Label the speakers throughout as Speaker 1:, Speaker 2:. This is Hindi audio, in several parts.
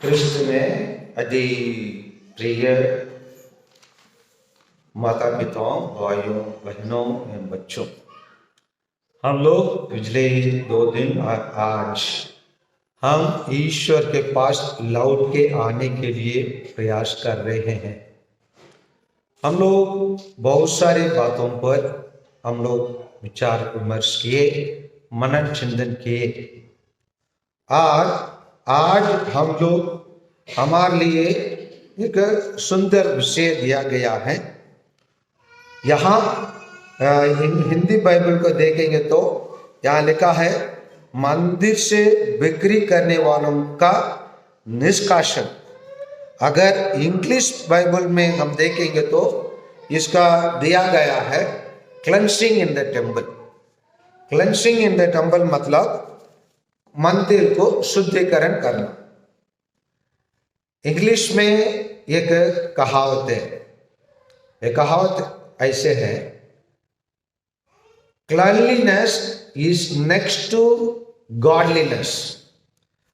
Speaker 1: क्रिस्त में अति प्रिय माता पिताओं, भाइयों बहनों एवं बच्चों, हम लोग पिछले 2 दिन और आज हम ईश्वर के पास लौट के आने के लिए प्रयास कर रहे हैं। हम लोग बहुत सारी बातों पर हम लोग विचार विमर्श किए, मनन चिंतन किए और आज हम लोग हमारे लिए एक सुंदर विषय दिया गया है। यहाँ हिंदी बाइबल को देखेंगे तो यहाँ लिखा है मंदिर से बिक्री करने वालों का निष्कासन। अगर इंग्लिश बाइबल में हम देखेंगे तो इसका दिया गया है cleansing in the temple. Cleansing in the temple मतलब मंदिर को शुद्धिकरण करना। इंग्लिश में एक कहावत है, एक कहावत ऐसे है, cleanliness is next to godliness.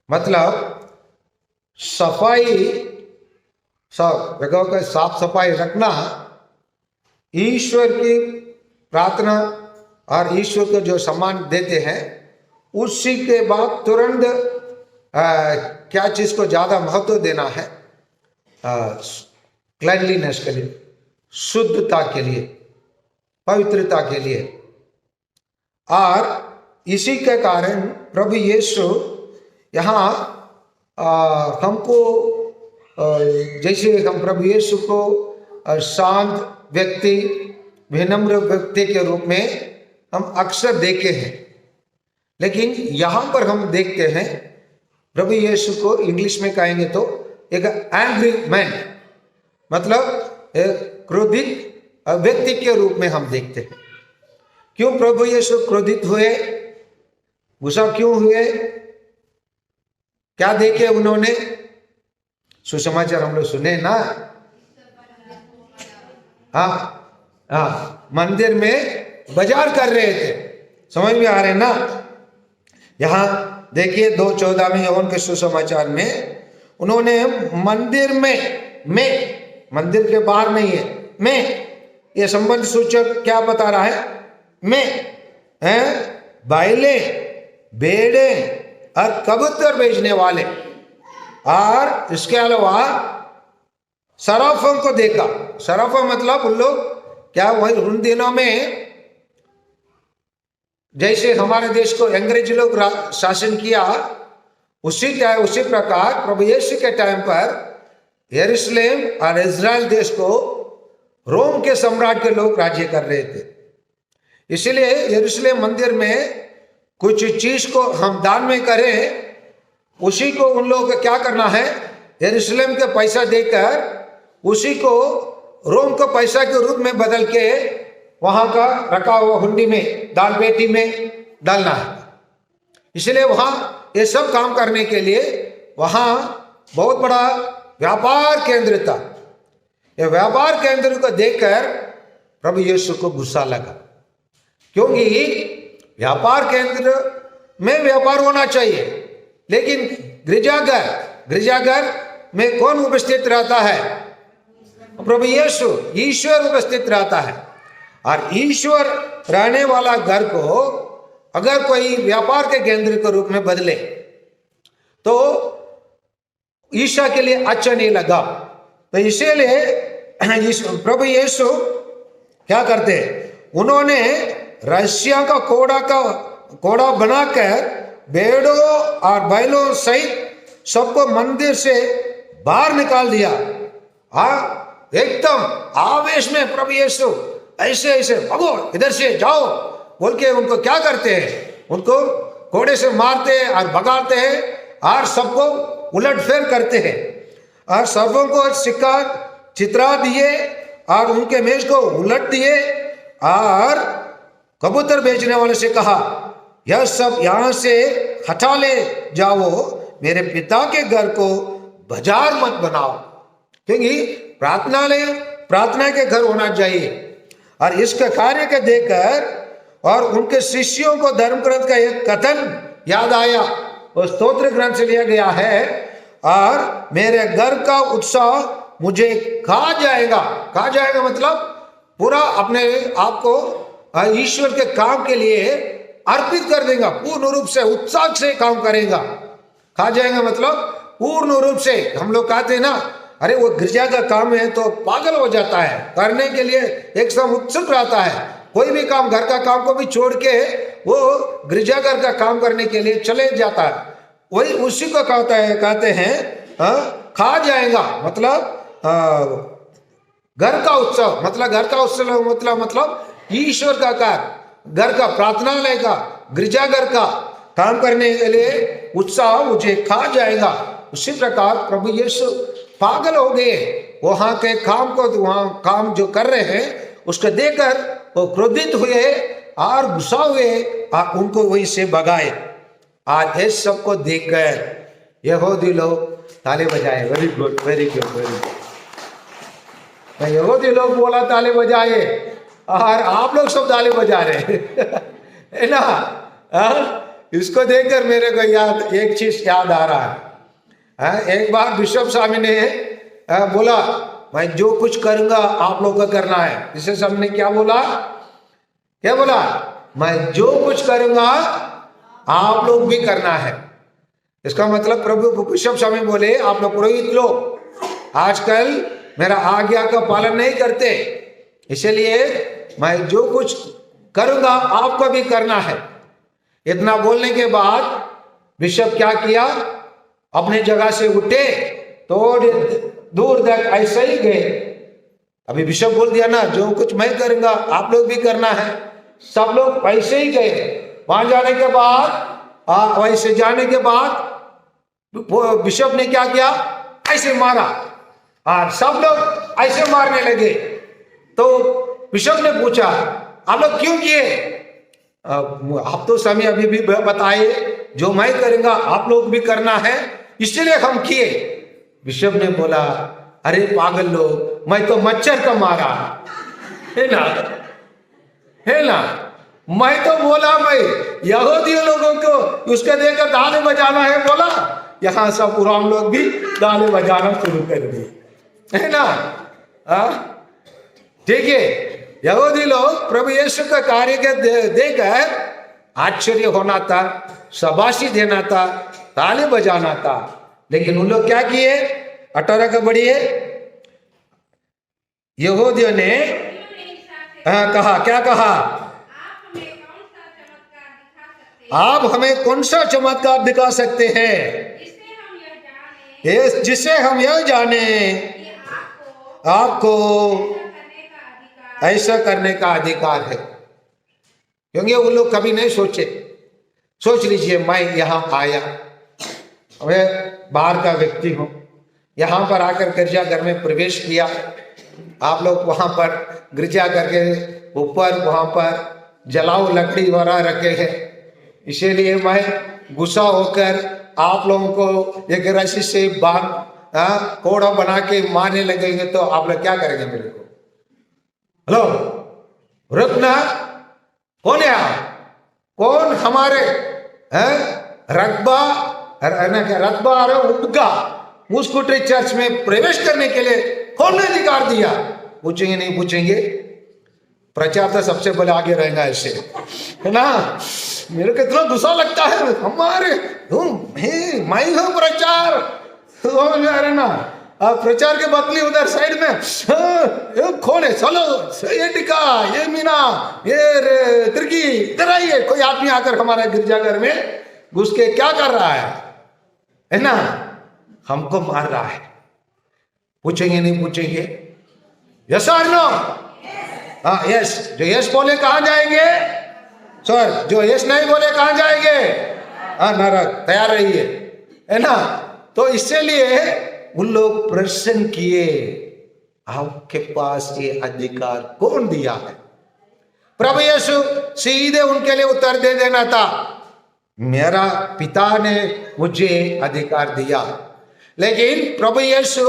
Speaker 1: मतलब सफाई, सब जगह का साफ सफाई रखना ईश्वर की प्रार्थना और ईश्वर को जो सम्मान देते हैं उसी के बाद तुरंत क्या चीज को ज्यादा महत्व देना है? क्लीनलीनेस के लिए, शुद्धता के लिए, पवित्रता के लिए। और इसी के कारण प्रभु यीशु यहाँ हमको जैसे हम प्रभु यीशु को शांत व्यक्ति, विनम्र व्यक्ति के रूप में हम अक्सर देखे हैं, लेकिन यहाँ पर हम देखते हैं प्रभु यीशु को इंग्लिश में कहेंगे तो एक एंग्री मैन, मतलब एक क्रोधित व्यक्ति के रूप में हम देखते हैं। क्यों प्रभु यीशु क्रोधित हुए, गुस्सा क्यों हुए? क्या देखे उन्होंने? सुसमाचार हम लोग सुने ना। हाँ, मंदिर में बाजार कर रहे थे, समझ में आ रहे ना। यहाँ देखिए 2:14 में यूहन्ना के सुसमाचार में उन्होंने मंदिर में मंदिर के बाहर नहीं है, में ये संबंध सूचक क्या बता रहा है? में है बैले, बेड़े और कबूतर बेचने वाले, और इसके अलावा सराफों को देखा। सराफा मतलब उन लोग क्या, वही उन दिनों में जैसे हमारे देश को अंग्रेज लोग शासन किया, उसी प्रकार प्रभु यीशु के टाइम पर यरूशलेम और इजराइल देश को रोम के सम्राट के लोग राज्य कर रहे थे। इसलिए यरूशलेम मंदिर में कुछ चीज को हम दान में करें, उसी को उन लोगों को क्या करना है? यरूशलेम के पैसा देकर उसी को रोम का पैसा के रूप में बदल के वहां का रखा हुआ हुंडी में, दाल पेटी में डालना है। इसलिए वहां ये सब काम करने के लिए वहां बहुत बड़ा व्यापार केंद्र था। ये व्यापार केंद्र को देखकर प्रभु यीशु को गुस्सा लगा, क्योंकि व्यापार केंद्र में व्यापार होना चाहिए, लेकिन गिरजाघर में कौन उपस्थित रहता है? प्रभु यीशु, ईश्वर उपस्थित रहता है। और ईश्वर रहने वाला घर को अगर कोई व्यापार के केंद्र के रूप में बदले तो ईशा के लिए अच्छा नहीं लगा। तो इसीलिए प्रभु यीशु क्या करते? उन्होंने रस्सियों का कोड़ा बनाकर भेड़ों और बैलों सहित सबको मंदिर से बाहर निकाल दिया। एकदम आवेश में प्रभु यीशु ऐसे भगो, इधर से जाओ बोल के उनको क्या करते हैं? उनको घोड़े से मारते हैं और भगाते हैं और सबको उलट फेर करते हैं और सबों को सिक्का चित्रा दिए और उनके मेज को उलट दिए और कबूतर बेचने वाले से कहा, यह सब यहां से हटा ले जाओ, मेरे पिता के घर को बाजार मत बनाओ। क्योंकि प्रार्थना के घर होना चाहिए। और इसका कार्य को देखकर और उनके शिष्यों को धर्म ग्रंथ का एक कथन याद आया, वो स्तोत्र ग्रंथ से लिया गया है और मेरे घर का उत्साह मुझे खा जाएगा। खा जाएगा मतलब पूरा अपने आप को ईश्वर के काम के लिए अर्पित कर देगा, पूर्ण रूप से उत्साह से काम करेगा। खा जाएगा मतलब पूर्ण रूप से। हम लोग कहते हैं ना, अरे वो गिरजा का काम है तो पागल हो जाता है, करने के लिए एकदम उत्सुक रहता है। कोई भी काम, घर का काम को भी छोड़ के वो गिरजाघर का काम करने के लिए चले जाता है। वही उसी को कहते हैं खा जाएगा मतलब घर का उत्सव, मतलब घर का उत्सव मतलब ईश्वर का कार्य, घर का प्रार्थनालय का, गिरजाघर का काम करने के लिए उत्साह मुझे खा जाएगा। उसी प्रकार प्रभु यीशु पागल हो गए, वहां के काम को, वहां काम जो कर रहे हैं उसको देखकर वो क्रोधित हुए और गुस्सा हुए और उनको वहीं से भगाए। आज इस सबको देखकर यहूदी लोग ताली बजाए। Very good, very good, very good. यहूदी लोग बोला ताली बजाए और आप लोग सब ताली बजा रहे है ना। इसको देखकर मेरे को एक चीज याद आ रहा है। एक बार बिशप स्वामी ने बोला, मैं जो कुछ करूंगा आप लोग का करना है। इसे सबने क्या बोला? क्या बोला? मैं जो कुछ करूंगा आप लोग भी करना है। इसका मतलब प्रभु बिशप स्वामी बोले, आप लोग पुरोहित लोग आजकल मेरा आज्ञा का पालन नहीं करते, इसलिए मैं जो कुछ करूंगा आपको भी करना है। इतना बोलने के बाद बिशप क्या किया, अपने जगह से उठे, थोड़ी दूर तक ऐसे ही गए। अभी बिशप बोल दिया ना, जो कुछ मैं करूंगा आप लोग भी करना है। सब लोग ऐसे ही गए। वहां जाने के बाद, वैसे जाने के बाद बिशप ने क्या किया, ऐसे मारा और सब लोग ऐसे मारने लगे। तो बिशप ने पूछा, आप लोग क्यों किए? आप तो समय अभी भी बताए, जो मैं करूंगा आप लोग भी करना है, इसलिए हम किए। बिशप ने बोला, अरे पागल लोग, मैं तो मच्छर को मारा है ना, है ना। मैं तो बोला, मैं यहूदी लोगों को उसके देखकर ताली बजाना है बोला, यहाँ सब पुरान लोग भी ताली बजाना शुरू कर दिए, है ना। ठीक है, यहूदी लोग प्रभु यीशु का कार्य के देखकर आश्चर्य होना था, शाबाशी देना था, ताली बजाना था। लेकिन उन लोग क्या किए? 18 का बढ़िए। यहूदियों ने कहा, क्या कहा? आप हमें कौन सा चमत्कार दिखा सकते हैं जिससे हम यह जाने आपको ऐसा करने का अधिकार है। क्योंकि वो लोग कभी नहीं सोचे। सोच लीजिए, मैं यहां आया, मैं बाहर का व्यक्ति हूं, यहां पर आकर गिरजाघर में प्रवेश किया। आप लोग वहां पर गिरजाघर के ऊपर वहां पर जलाओ लकड़ी वगैरह रखे हैं, इसीलिए मैं गुस्सा होकर आप लोगों को एक रस्सी से बांध कोड़ा बना के मारने लगेंगे, तो आप लोग क्या करेंगे मेरे को? हेलो, रुकना। कौन है आप? कौन हमारे रकबा और उद्गा मुस्कुटे चर्च में प्रवेश करने के लिए कौन ने अधिकार दिया? पूछेंगे नहीं पूछेंगे? प्रचार तो सबसे पहले आगे रहेगा ऐसे, है ना। मेरे को इतना गुस्सा लगता है, हमारे मैं हूं प्रचार, अरे ना प्रचार के बदली उधर साइड में कौन है? चलो, ये टिका, ये मीना, ये तिरकी, इधर आइए। कोई आदमी आकर हमारे गिरजाघर में घुस के क्या कर रहा है ना, हमको मार रहा है। पूछेंगे नहीं पूछेंगे? यस और नो? हाँ, यस। जो यस बोले कहां जाएंगे? सर, जो यस नहीं बोले कहां जाएंगे? नरक। तैयार रहिए, है ना। तो इसलिए उन लोग प्रश्न किए, आपके पास ये अधिकार कौन दिया है? प्रभु यीशु सीधे उनके लिए उत्तर दे देना था, मेरा पिता ने मुझे अधिकार दिया। लेकिन प्रभु यीशु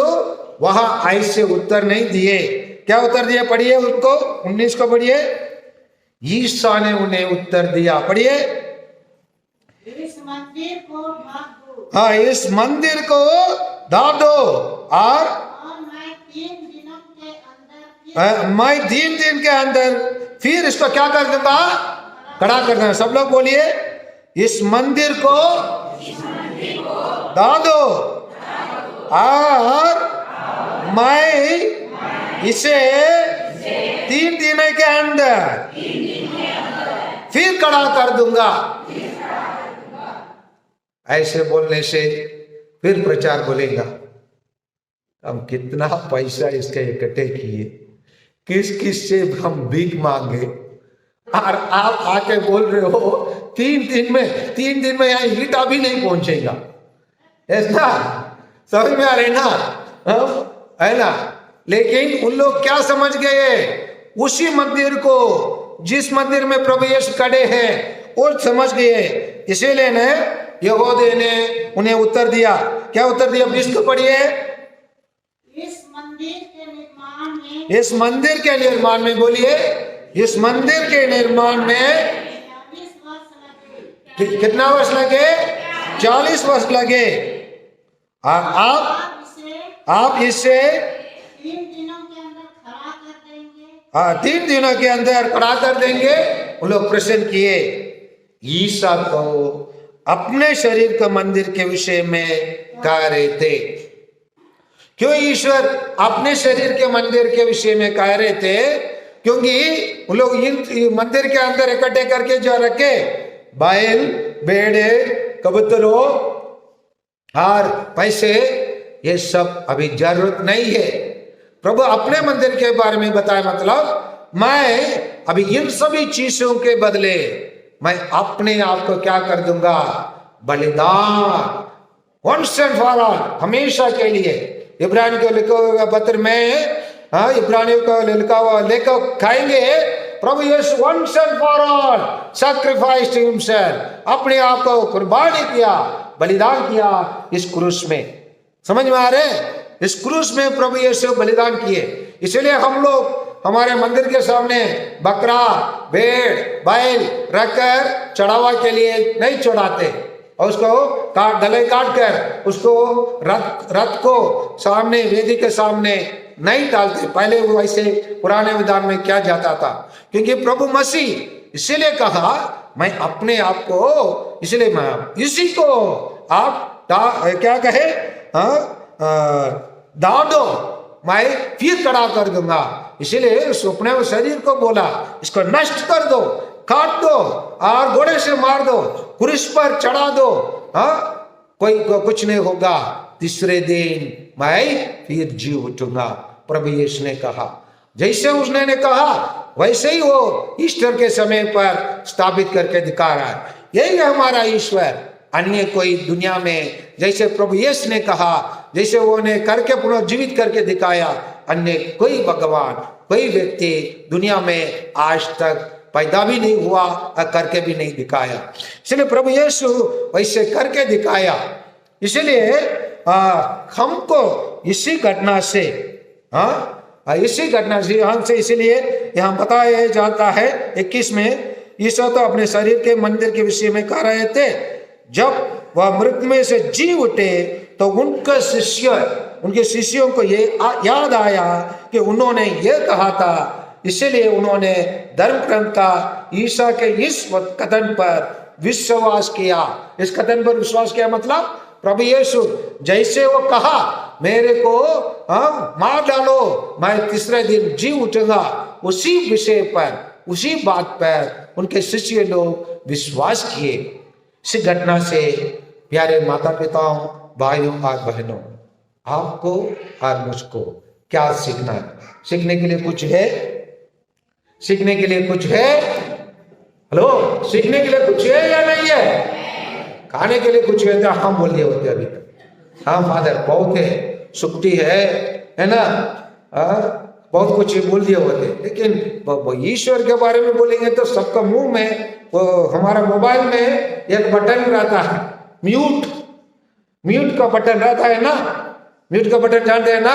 Speaker 1: वहां ऐसे उत्तर नहीं दिए। क्या उत्तर दिया? पढ़िए उनको, 19 को पढ़िए। ईसा ने उन्हें उत्तर दिया, पढ़िए।
Speaker 2: इस मंदिर को मत दो,
Speaker 1: हाँ इस मंदिर को ढा दो और
Speaker 2: मैं 3 दिन के अंदर
Speaker 1: फिर इसको क्या कर दूंगा, खड़ा कर दूंगा। सब लोग बोलिए, इस मंदिर को ढा दो और मैं इसे 3 दिन के अंदर फिर खड़ा कर दूंगा। ऐसे बोलने से फिर प्रचार बोलेगा, हम कितना पैसा इसके इकट्ठे किए, किस किस से हम भीख मांगे, और आप आके बोल रहे हो 3 दिन में यहाँ ईटा भी नहीं पहुंचेगा। ऐसा समझ में आ रहे ना, है ना। लेकिन उन लोग क्या समझ गए, उसी मंदिर को, जिस मंदिर में प्रभु यीशु खड़े हैं, और समझ गए। इसीलिए ने यहूदी ने उन्हें उत्तर दिया। क्या उत्तर दिया, इसको पढ़िए।
Speaker 2: इस मंदिर के निर्माण में
Speaker 1: बोलिए, इस मंदिर के निर्माण में
Speaker 2: 40 वर्ष लगे।
Speaker 1: कितना वर्ष लगे, 40 वर्ष लगे। आप इसे
Speaker 2: 3 दिनों के अंदर खड़ा कर देंगे।
Speaker 1: 3 दिनों के अंदर खड़ा कर देंगे। उन लोग प्रश्न किए। ईसा को अपने शरीर के मंदिर के विषय में कह रहे थे। क्यों ईश्वर अपने शरीर के मंदिर के विषय में कह रहे थे? क्योंकि उन लोग इन मंदिर के अंदर इकट्ठे करके जो रखे, बैल, भेड़े, कबूतरों और पैसे, ये सब अभी जरूरत नहीं है। प्रभु अपने मंदिर के बारे में बताया, मतलब मैं अभी इन सभी चीजों के बदले मैं अपने आप को क्या कर दूंगा, बलिदान, वंस एंड फॉर ऑल, हमेशा के लिए। इब्रानियों को लिखा हुआ पत्र में, इब्रानियों को लिखा हुआ लेकर खाएंगे, प्रभु Yeshu once and for all sacrificed himself, अपने आप को कुर्बानी किया, बलिदान किया इस क्रूस में। समझ में आ रहे, इस क्रूस में प्रभु यीशु बलिदान किए। इसलिए हम लोग हमारे मंदिर के सामने बकरा, भेड़, बैल रखकर चढ़ावा के लिए नहीं चढ़ाते, और उसको गले काट कर उसको रथ को सामने, वेदी के सामने नहीं डालते। पहले वो ऐसे पुराने विधान में क्या जाता था, क्योंकि प्रभु मसीह इसीलिए कहा, मैं अपने आप को, इसलिए मैं इसी को आप क्या कहे, दाव दो, मैं फिर खड़ा कर दूंगा। इसीलिए अपने शरीर को बोला, इसको नष्ट कर दो, काट दो और घोड़े से मार दो, क्रूस पर चढ़ा दो, कोई कुछ नहीं होगा, तीसरे दिन मैं फिर जी उठूंगा, प्रभु यीशु ने कहा। जैसे उसने कहा वैसे ही वो ईस्टर के समय पर स्थापित करके दिखा रहा है। यही है हमारा ईश्वर। अन्य कोई दुनिया में, जैसे प्रभु यीशु ने कहा, जैसे वो ने करके पुनर्जीवित करके दिखाया, अन्य कोई भगवान, कोई व्यक्ति दुनिया में आज तक पैदा भी नहीं हुआ और करके भी नहीं दिखाया। इसलिए प्रभु यीशु वैसे करके दिखाया। इसलिए हमको इसी घटना से, इसी घटना से हमसे, इसलिए यहाँ बताया जाता है 21 में, ईसा तो अपने शरीर के मंदिर के विषय में कह रहे थे। जब वह मृत्यु में से जी उठे तो उनके शिष्यों को ये याद आया कि उन्होंने ये कहा था, इसलिए उन्होंने धर्म ग्रंथ का ईसा के इस कथन पर विश्वास किया। इस कथन पर विश्वास किया मतलब प्रभु यीशु जैसे वो कहा, मेरे को मार डालो, मैं तीसरे दिन जी उठूंगा, उसी विषय पर, उसी बात पर उनके शिष्य लोग विश्वास किए। इस घटना से प्यारे माता पिताओं, भाइयों और बहनों, आपको और मुझको क्या सीखना है? सीखने के लिए कुछ है? सीखने के लिए कुछ है? हेलो, सीखने के लिए कुछ है या नहीं है? खाने के लिए कुछ है तो हम बोल दिए होते अभी तक। हाँ फादर, बहुत है, छुट्टी है ना, बहुत कुछ बोल दिए होते। लेकिन ईश्वर के बारे में बोलेंगे तो सबका मुंह में, वो हमारा मोबाइल में एक बटन रहता है, म्यूट का बटन रहता है ना, म्यूट का बटन जानते हैं ना,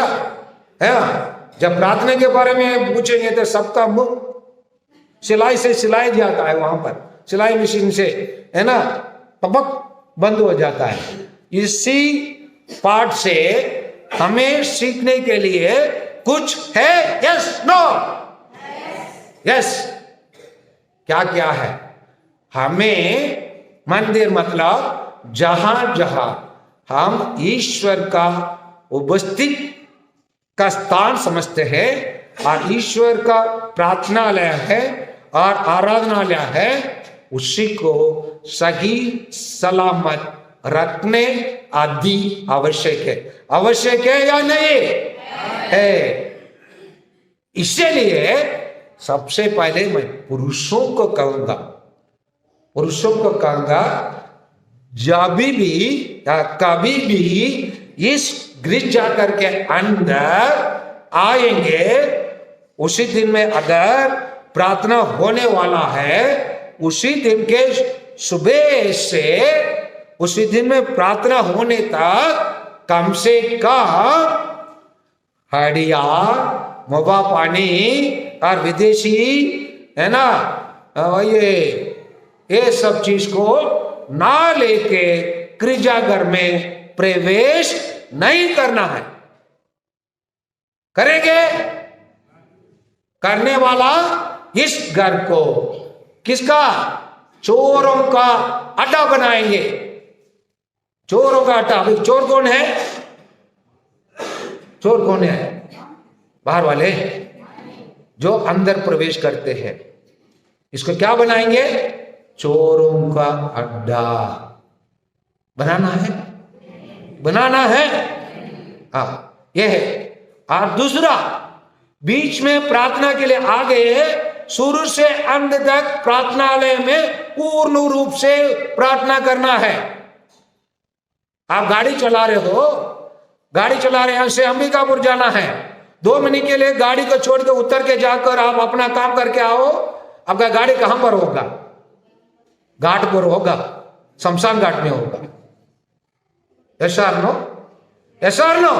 Speaker 1: है? जब प्रार्थना के बारे में पूछेंगे तो सबका मुंह सिलाई से सिलाई जाता है, वहां पर सिलाई मशीन से, है ना, टपक बंद हो जाता है। इसी पाठ से हमें सीखने के लिए कुछ है? Yes no? यस। क्या क्या है? हमें मंदिर मतलब जहां जहां हम ईश्वर का उपस्थित का स्थान समझते हैं और ईश्वर का प्रार्थनालय है और आराधनालय है, उसी को सही सलामत रखने आदि आवश्यक है। आवश्यक है या नहीं है? इसलिए सबसे पहले मैं पुरुषों को कहूंगा जब भी या कभी भी इस गिरजाघर के अंदर आएंगे, उसी दिन में अगर प्रार्थना होने वाला है, उसी दिन के सुबह से उसी दिन में प्रार्थना होने तक कम से कम हड़िया, मोबा पानी और विदेशी है ना, ये सब चीज को ना लेके गिरजाघर में प्रवेश नहीं करना है। करेंगे? करने वाला इस घर को किसका? चोरों का अड्डा बनाएंगे। चोरों का अड्डा। अभी चोर कौन है? चोर कौन है? बाहर वाले जो अंदर प्रवेश करते हैं। इसको क्या बनाएंगे? चोरों का अड्डा बनाना है। बनाना है, हाँ, यह है। और दूसरा, बीच में प्रार्थना के लिए आ गए, शुरू से अंत तक प्रार्थनालय में पूर्ण रूप से प्रार्थना करना है। आप गाड़ी चला रहे हो, यहां से अंबिकापुर जाना है, 2 मिनट के लिए गाड़ी को छोड़ के उतर के जाकर आप अपना काम करके आओ, आपका गाड़ी कहां पर होगा? घाट पर होगा, शमशान घाट में होगा। यस और नो? यस और नो?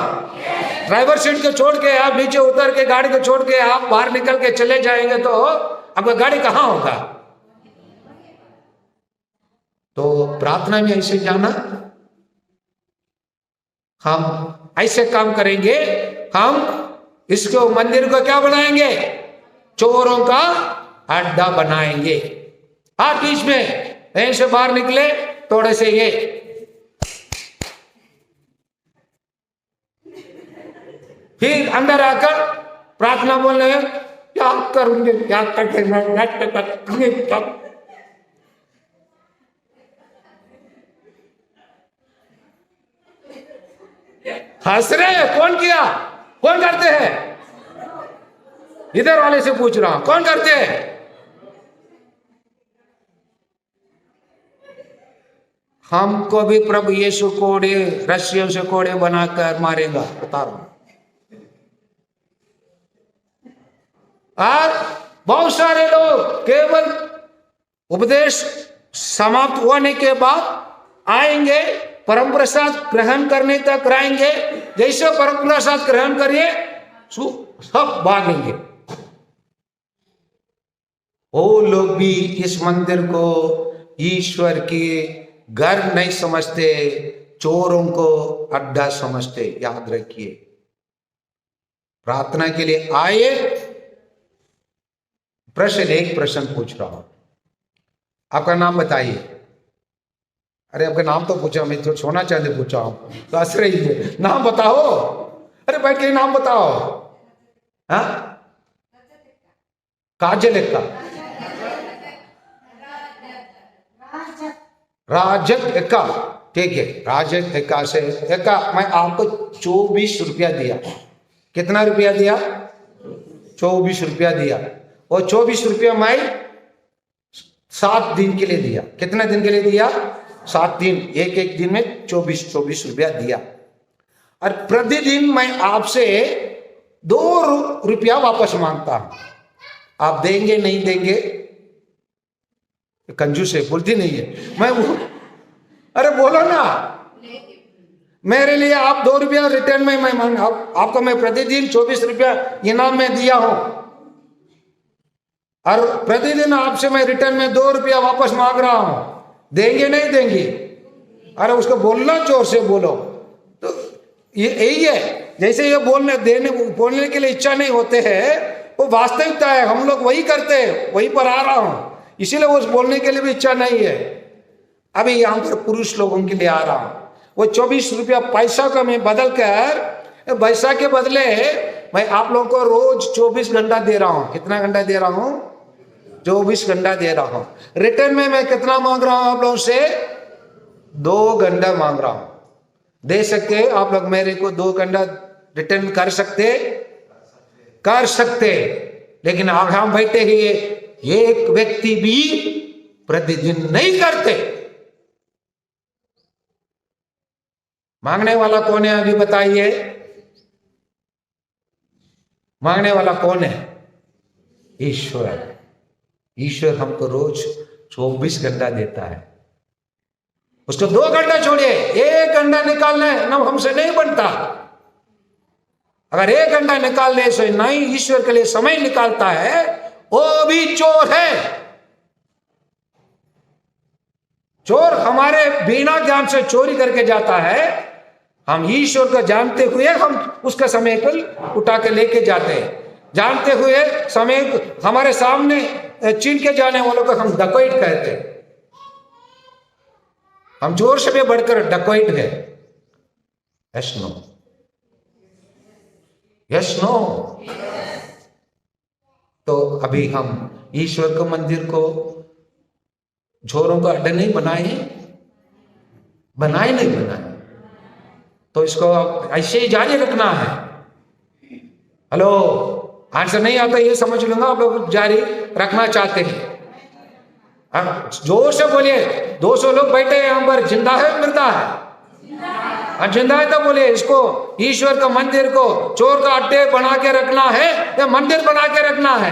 Speaker 1: ड्राइवर सीट को छोड़ के आप नीचे उतर के गाड़ी को छोड़ के आप बाहर निकल के चले जाएंगे तो आपका गाड़ी कहां होगा? तो प्रार्थना में ऐसे जाना, हम ऐसे काम करेंगे, हम इसको मंदिर को क्या बनाएंगे? चोरों का अड्डा बनाएंगे। आप बीच में यहीं से बाहर निकले, थोड़े से ये फिर अंदर आकर प्रार्थना बोलने, क्या करूंगे, क्या करेंगे, हंस रहे हैं। कौन किया? कौन करते हैं? इधर वाले से पूछ रहा हूं, कौन करते हैं? हमको भी प्रभु यीशु कोड़े, रस्सियों से कोड़े बनाकर मारेगा, बता रहा हूं। और बहुत सारे लोग केवल उपदेश समाप्त होने के बाद आएंगे, परम प्रसाद ग्रहण करने तक रहेंगे। जैसे परम प्रसाद ग्रहण करिए सब भागेंगे। वो लोग भी इस मंदिर को ईश्वर के घर नहीं समझते, चोरों को अड्डा समझते। याद रखिए, प्रार्थना के लिए आए, एक प्रश्न पूछ रहा हूं, आपका नाम बताइए। अरे आपका नाम तो पूछा, मैं तो सोना चांदी पूछा हूं, तो हंस रही है। नाम बताओ। अरे बैठ के नाम बताओ। हाँ, काजल एक्का, राजक एक्का, ठीक है। राजक एक्का से एक्का, मैं आपको 24 रुपया दिया। कितना रुपया दिया? 24 रुपया दिया। और 24 रुपया मैं 7 दिन के लिए दिया। कितने दिन के लिए दिया? 7 दिन। एक दिन में 24 रुपया दिया। और प्रतिदिन मैं आपसे 2 रुपया वापस मांगता हूं। आप देंगे नहीं देंगे? कंजूस है, बोलती नहीं है। मैं अरे बोलो ना, मेरे लिए आप 2 रुपया रिटर्न में मैं मांग, आपको मैं प्रतिदिन 24 रुपया इनाम में दिया हूं, और प्रतिदिन आपसे मैं रिटर्न में 2 रुपया वापस मांग रहा हूं। देंगे नहीं देंगे? अरे उसको बोलना, जोर से बोलो। तो ये यही है, जैसे ये बोलने के लिए इच्छा नहीं होते हैं, वो वास्तविकता है, हम लोग वही करते हैं, वही पर आ रहा हूं, इसीलिए वो बोलने के लिए भी इच्छा नहीं है। अभी यहां पर पुरुष लोगों के लिए आ रहा हूं, वो 24 रुपया पैसा का मैं बदल कर पैसा के बदले मैं आप लोगों को रोज 24 घंटा दे रहा हूं। कितना घंटा दे रहा हूं? 24 घंटा दे रहा हूं। रिटर्न में मैं कितना मांग रहा हूं आप लोगों से? 2 घंटा मांग रहा हूं। दे सकते आप लोग मेरे को 2 घंटा रिटर्न कर सकते, लेकिन अब हम बैठे ही एक व्यक्ति भी प्रतिदिन नहीं करते। मांगने वाला कौन है अभी बताइए? मांगने वाला कौन है? ईश्वर। ईश्वर हमको रोज 24 घंटा देता है। उसको 2 घंटा छोड़िए, 1 घंटा निकालना है ना, हमसे नहीं बनता। अगर 1 घंटा निकालने से नहीं ईश्वर के लिए समय निकालता है, वो भी चोर है। चोर हमारे बिना ज्ञान से चोरी करके जाता है। हम ईश्वर को जानते हुए हम उसका समय को उठा के लेके जाते हैं। जानते हुए समय हमारे सामने छीन के जाने वालों को हम डकैत कहते हैं। हम चोर से भी बढ़कर डकैत है। Yes no? Yes no? तो अभी हम ईश्वर के मंदिर को चोरों का अड्डा नहीं बनाए तो इसको ऐसे ही जारी रखना है। हेलो, आंसर नहीं आता ये समझ लूंगा, आप लोग जारी रखना चाहते हैं। जोर से बोलिए। 200 लोग बैठे हैं यहाँ पर, जिंदा है मृदा है? जिंदा है तो बोलिए। इसको ईश्वर का मंदिर को चोर का अड्डे बना के रखना है या मंदिर बना के रखना है?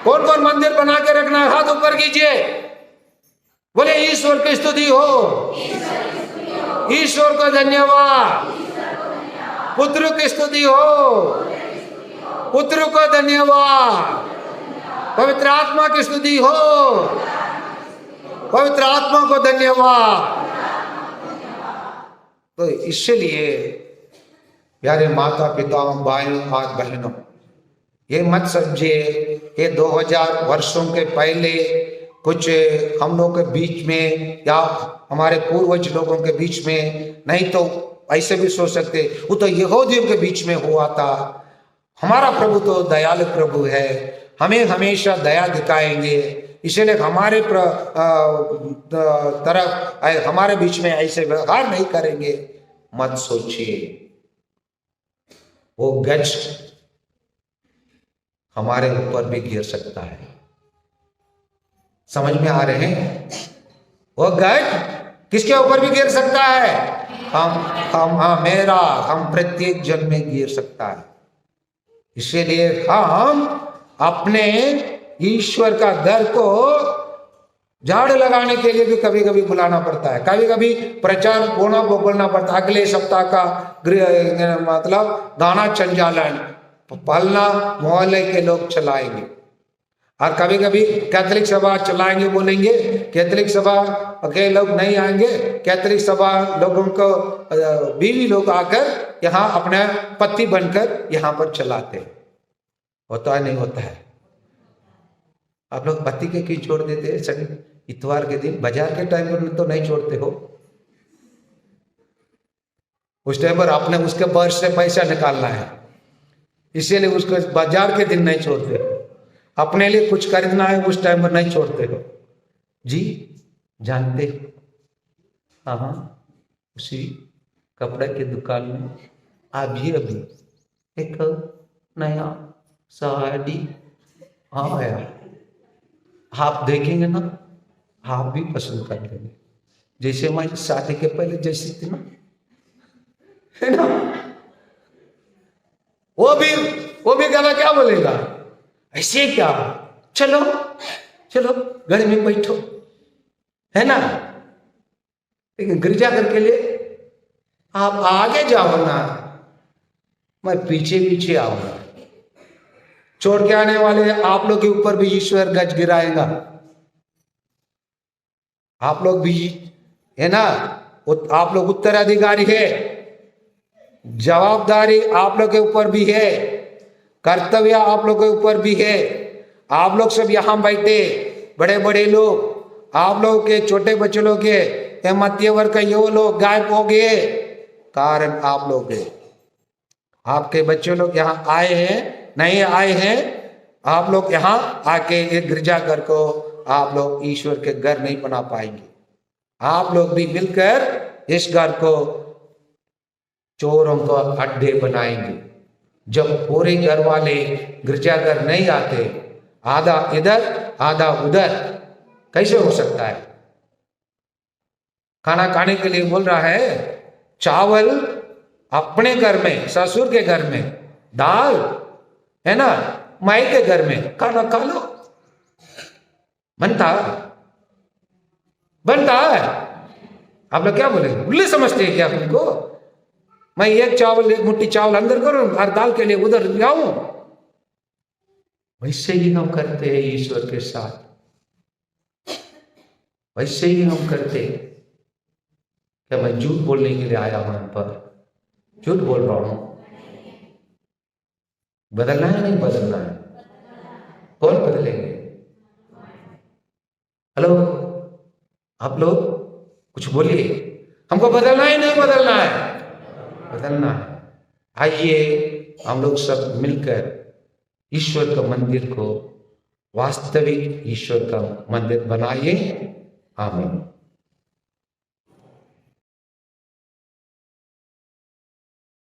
Speaker 1: कौन कौन मंदिर बना के रखना है? हाथ ऊपर कीजिए, बोले ईश्वर की स्तुति हो, ईश्वर को धन्यवाद, पुत्र की स्तुति हो, पुत्र को धन्यवाद, पवित्र आत्मा की स्तुति हो, पवित्र आत्मा को धन्यवाद। तो इसलिए प्यारे माता पिता भाइयों और बहनों, ये मत समझिए ये 2000 वर्षों के पहले कुछ हम लोग के बीच में या हमारे पूर्वज लोगों के बीच में नहीं, तो ऐसे भी सोच सकते वो तो यहूदियों के बीच में हुआ था। हमारा प्रभु तो दयालु प्रभु है, हमें हमेशा दया दिखाएंगे, इसलिए हमारे तरफ हमारे बीच में ऐसे व्यवहार नहीं करेंगे। मत सोचिए, वो गज हमारे ऊपर भी गिर सकता है। समझ में आ रहे हैं? वो गज किसके ऊपर भी गिर सकता है? हम प्रत्येक जन में गिर सकता है। इसलिए हम अपने ईश्वर का घर को झाड़ू लगाने के लिए भी कभी कभी बुलाना पड़ता है, कभी कभी प्रचार बोलना पड़ता है। अगले सप्ताह का मतलब दाना संचालन पलना मोहल्ले के लोग चलाएंगे, और कभी कभी कैथोलिक सभा चलाएंगे, बोलेंगे कैथोलिक सभा के लोग नहीं आएंगे, कैथोलिक सभा लोगों को बीवी लोग आकर यहाँ अपने पति बनकर यहाँ पर चलाते। होता है नहीं होता है? आप लोग पति के क्यों छोड़ देते हैं? शनि इतवार के दिन बाजार के टाइम पर तो नहीं छोड़ते हो, उस टाइम पर आपने उसके पर्स से पैसा निकालना है, इसीलिए उसको बाजार के दिन नहीं छोड़ते हो। अपने लिए कुछ खरीदना है उस टाइम पर नहीं छोड़ते हो जी, जानते हो? हाँ, उसी कपड़े की दुकान में अभी एक नया साड़ी आया, आप देखेंगे ना, आप भी पसंद कर लेंगे। जैसे हमारी शादी के पहले जैसी थी ना, है ना? वो भी गला क्या बोलेगा? ऐसे क्या, चलो घर में बैठो, है ना? लेकिन गिरजाघर के लिए आप आगे जाओ ना, मैं पीछे आऊंगा। छोड़ के आने वाले आप लोग के ऊपर भी ईश्वर गज गिराएगा। आप लोग भी है ना, आप लोग उत्तराधिकारी है, जवाबदारी आप लोग के ऊपर भी है, कर्तव्य आप लोग के ऊपर भी है। आप लोग सब यहां बैठे बड़े बड़े लोग, आप लोग के छोटे बच्चे लोग के, ये मध्य वर्ग के यो लोग गायब हो गए, कारण आप लोग है। आपके बच्चे लोग यहाँ आए हैं, नहीं आए हैं, आप लोग यहाँ आके एक गिरजाघर को आप लोग ईश्वर के घर नहीं बना पाएंगे। आप लोग भी मिलकर इस घर को चोरों का अड्डे बनाएंगे। जब पूरे घर वाले गिरजाघर नहीं आते, आधा इधर आधा उधर, कैसे हो सकता है? खाना खाने के लिए बोल रहा है, चावल अपने घर में, ससुर के घर में, दाल है ना माई के घर में, खाना खा लो। बनता है। आप लोग क्या बोलेंगे? बुल्ले समझते हैं क्या तुमको? मैं एक चावल, एक मुट्ठी चावल अंदर करूं और दाल के लिए उधर जाऊं? वैसे ही हम करते हैं ईश्वर के साथ, वैसे ही हम करते हैं। क्या मैं झूठ बोलने के लिए आया हूं? पर झूठ बोल रहा हूं? बदलना है नहीं बदलना है? कौन बदलेंगे? हेलो, आप लोग कुछ बोलिए। हमको बदलना है नहीं बदलना है? बदलना है। आइए हम लोग सब मिलकर ईश्वर का मंदिर को वास्तविक ईश्वर का मंदिर बनाइए। आमीन।